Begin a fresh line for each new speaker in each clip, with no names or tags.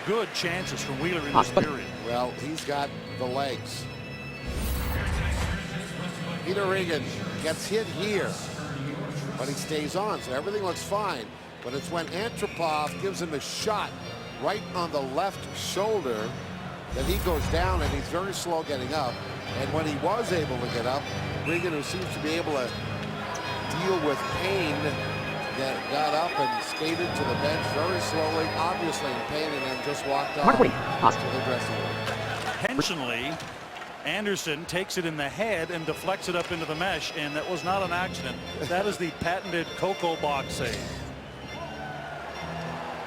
good chances from Wheeler in this period.
Well, he's got the legs. Peter Regan gets hit here, but he stays on, so everything looks fine. But it's when Antropov gives him a shot right on the left shoulder that he goes down, and he's very slow getting up. And when he was able to get up, Regan, who seems to be able to deal with pain, that got up and skated to the bench very slowly, obviously in pain, and then just walked off to the dressing room.
Intentionally, Anderson takes it in the head and deflects it up into the mesh, and that was not an accident. That is the patented Coco box save.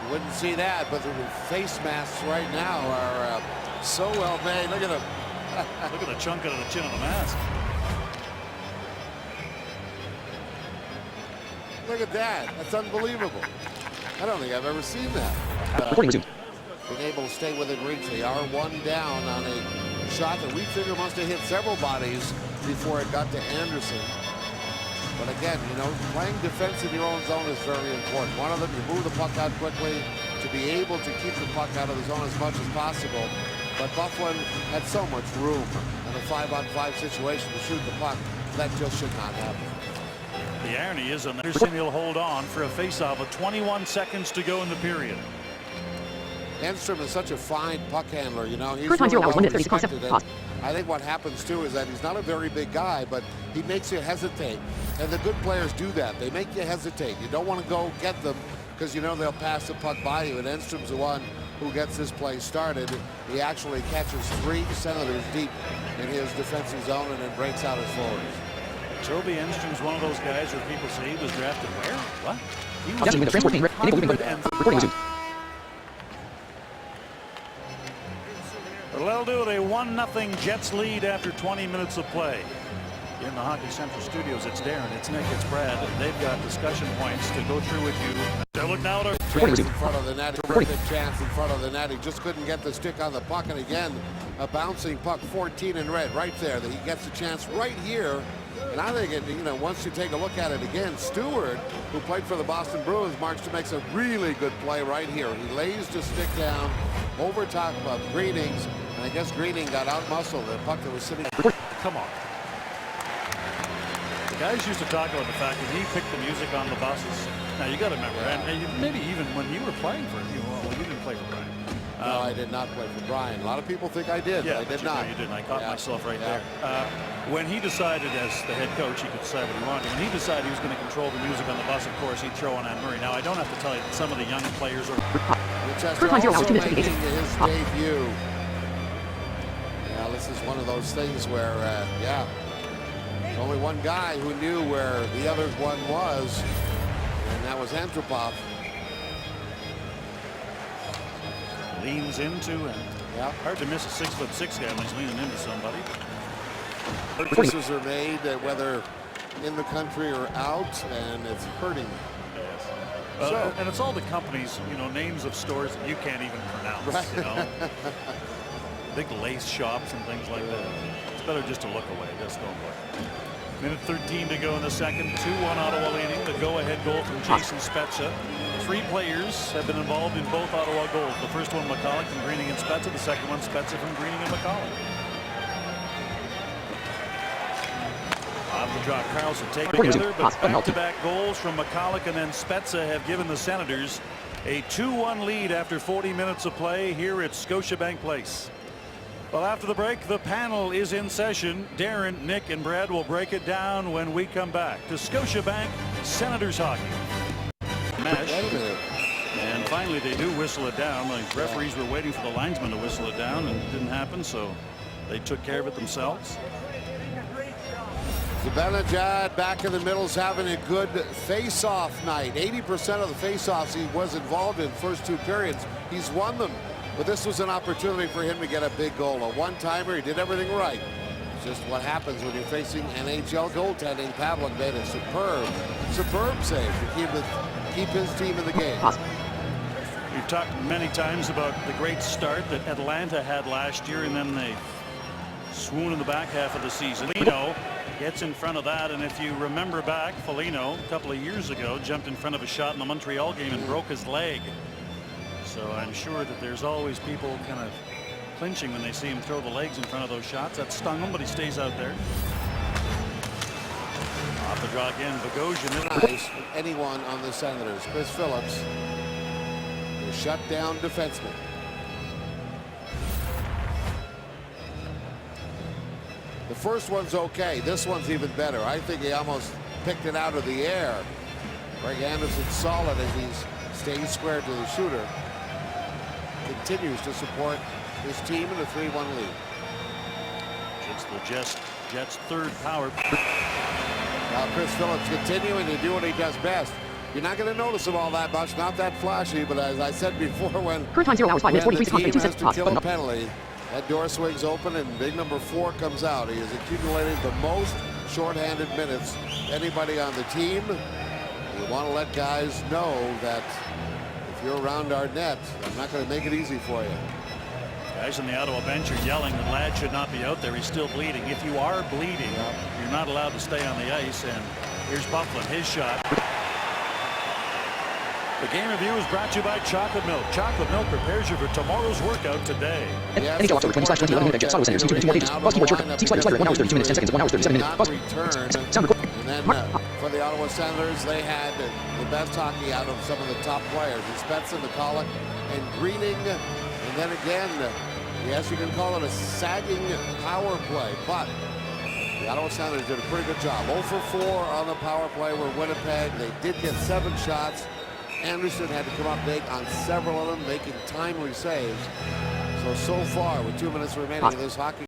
You wouldn't see that, but the face masks right now are so well made. Look at him.
Look at the chunk out of the chin of the mask.
Look at that. That's unbelievable. I don't think I've ever seen that. Being able to stay within reach. They are one down on a shot that we figure must have hit several bodies before it got to Anderson. But again, you know, playing defense in your own zone is very important. One of them, you move the puck out quickly to be able to keep the puck out of the zone as much as possible. But Buffalo had so much room in a 5-on-5 situation to shoot the puck. That just should not happen.
The irony is on Anderson, he'll hold on for a faceoff with 21 seconds to go in the period.
Enstrom is such a fine puck handler, you know. He's really well respected. I think what happens too is that he's not a very big guy, but he makes you hesitate. And the good players do that. They make you hesitate. You don't want to go get them because you know they'll pass the puck by you. And Enstrom's the one who gets this play started. He actually catches 3 Senators deep in his defensive zone and then breaks out his forwards.
Toby Enstrom's one of those guys where people say he was drafted where? What? He was Well, they'll do it. A 1-0 Jets lead after 20 minutes of play. In the Hockey Central studios, it's Darren, it's Nick, it's Brad. They've got discussion points to go through with you. They look now at
chance in front of the net. Terrific chance in front of the net. He just couldn't get the stick on the puck. And again, a bouncing puck, 14 in red, right there. That he gets a chance right here. And I think, you know, once you take a look at it again, Stewart, who played for the Boston Bruins, makes a really good play right here. He lays the stick down over top of Greening's, and I guess Greening got out-muscled. The puck that was sitting.
Come on. The guys used to talk about the fact that he picked the music on the buses. Now, you got to remember, and maybe even when you were playing for him, well, you didn't play for Brian.
No, I did not play for Brian. A lot of people think I did,
yeah,
but I did not.
No, you didn't. I caught myself right there. When he decided as the head coach, he could decide what he wanted. When he decided he was going to control the music on the bus, of course, he'd throw on Anne Murray. Now, I don't have to tell you that some of the young players are...
Winchester also making his debut. Yeah, this is one of those things where, only one guy who knew where the other one was, and that was Antropov.
Leans into, and hard to miss a 6'6" guy when he's leaning into somebody.
Purchases are made, whether in the country or out, and it's hurting.
Yes. And it's all the companies, you know, names of stores that you can't even pronounce. Right. You know, big lace shops and things like that. It's better just to look away. Just don't look. Minute 13 to go in the second. 2-1 Ottawa leading. The go-ahead goal from Jason Spezza. 3 players have been involved in both Ottawa goals. The first one, McCulloch from Greening and Spezza. The second one, Spezza from Greening and McCulloch. Off the drop, Carlson take together, but back-to-back goals from McCulloch and then Spezza have given the Senators a 2-1 lead after 40 minutes of play here at Scotiabank Place. Well, after the break, the panel is in session. Darren, Nick, and Brad will break it down when we come back to Scotiabank Senators hockey. Mesh. And finally, they do whistle it down. The referees were waiting for the linesman to whistle it down, and it didn't happen, so they took care of it themselves.
Zibanejad back in the middle is having a good face-off night. 80% of the face-offs he was involved in first 2 periods. He's won them. But this was an opportunity for him to get a big goal. A one-timer, he did everything right. It's just what happens when you're facing NHL goaltending. Pavlik made a superb save to keep his team in the game.
We've talked many times about the great start that Atlanta had last year, and then they swoon in the back half of the season. Foligno gets in front of that, and if you remember back, Foligno a couple of years ago jumped in front of a shot in the Montreal game and broke his leg. So I'm sure that there's always people kind of clinching when they see him throw the legs in front of those shots. That stung him, but he stays out there. Off the draw again, Bogosian.
Nice. Anyone on the Senators. Chris Phillips, the shutdown defenseman. The first one's okay. This one's even better. I think he almost picked it out of the air. Greg Anderson solid as he stays square to the shooter. Continues to support his team in a 3-1 lead.
It's the Jets' third power.
Now Chris Phillips continuing to do what he does best. You're not going to notice him all that much, not that flashy, but as I said before, when
current time 0 hours 5 minutes 43 seconds
the team
2
has
seconds.
to kill a penalty, that door swings open and big number 4 comes out. He has accumulated the most shorthanded minutes anybody on the team. We want to let guys know that if you're around our net, I'm not going to make it easy for you.
Guys on the Ottawa bench are yelling that Ladd should not be out there. He's still bleeding. If you are bleeding, you're not allowed to stay on the ice. And here's Bufflin, his shot. The game review is brought to you by Chocolate Milk. Chocolate Milk prepares you for tomorrow's workout today.
NHL October 20/20 11 Jets Ottawa Senators 2 pages. Bus keyboard shortcut. Team slider 1 hours 32 minutes 10 seconds 1 hours 37 minutes. Bus sound record.
And then for the Ottawa Senators, they had the best hockey out of some of the top players. Spezza, McCulloch, and Greening. And then again, yes, you can call it a sagging power play, but the Ottawa Senators did a pretty good job. 0 for 4 on the power play were Winnipeg. They did get 7 shots. Anderson had to come up big on several of them, making timely saves. So far, with 2 minutes remaining in this hockey